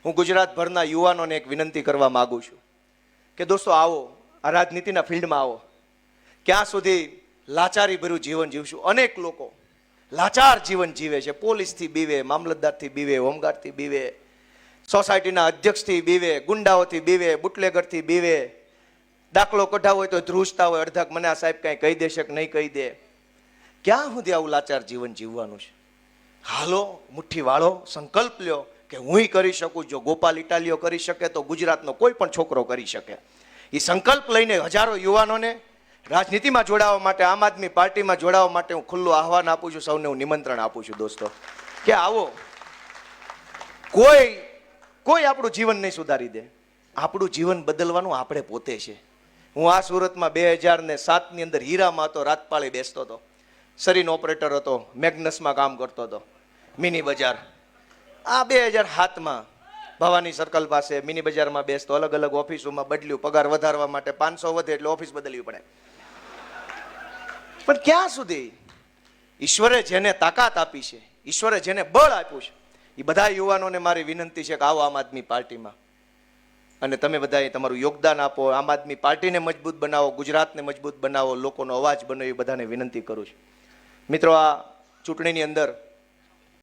હું ગુજરાતભરના યુવાનોને એક વિનંતી કરવા માગું છું કે દોસ્તો આવો, આ રાજનીતિના ફિલ્ડમાં આવો. ક્યાં સુધી લાચારી ભર્યું જીવન જીવશું? અનેક લોકો લાચાર જીવન જીવે છે. પોલીસથી બીવે, મામલતદારથી બીવે, હોમગાર્ડથી બીવે, સોસાયટીના અધ્યક્ષથી બીવે, ગુંડાઓથી બીવે, બુટલેગરથી બીવે. દાખલો કઢાવો હોય તો ધ્રુજતા હોય અડધાક, મને આ સાહેબ કાંઈ કહી દેશે કે નહીં કહી દે. ક્યાં સુધી આવું લાચાર જીવન જીવવાનું છે? હાલો, મુઠ્ઠી વાળો, સંકલ્પ લ્યો કે હું કરી શકું. જો ગોપાલ ઇટાલિયો કરી શકે તો ગુજરાતનો કોઈ પણ છોકરો કરી શકે. એ સંકલ્પ લઈને હજારો યુવાનોને રાજનીતિમાં જોડાવા માટે, આમ આદમી પાર્ટીમાં જોડાવા માટે હું ખુલ્લું આહવાન આપું છું. સૌને હું નિમંત્રણ આપું છું દોસ્તો કે આવો. કોઈ આપણું જીવન નહીં સુધારી દે. આપણું જીવન બદલવાનું આપણે પોતે છે. હું આ સુરતમાં 2007ની અંદર હીરામાં હતો, રાતપાળી બેસતો હતો, સરીન ઓપરેટર હતો, મેગ્નસમાં કામ કરતો હતો, મિની બજાર. આ 2007માં ભવાની સર્કલ પાસે મિની બજારમાં બેસતો, અલગ અલગ ઓફિસોમાં બદલ્યું, પગાર વધારવા માટે 500 વધે એટલે ઓફિસ બદલવી પડે. પણ ક્યાં સુધી? ઈશ્વરે જેને તાકાત આપી છે, ઈશ્વરે જેને બળ આપ્યું છે, એ બધા યુવાનોને મારી વિનંતી છે કે આવો આમ આદમી પાર્ટીમાં, અને તમે બધાએ તમારું યોગદાન આપો. આમ આદમી પાર્ટીને મજબૂત બનાવો, ગુજરાતને મજબૂત બનાવો, લોકોનો અવાજ બનો, એ બધાને વિનંતી કરું છું. મિત્રો, આ ચૂંટણીની અંદર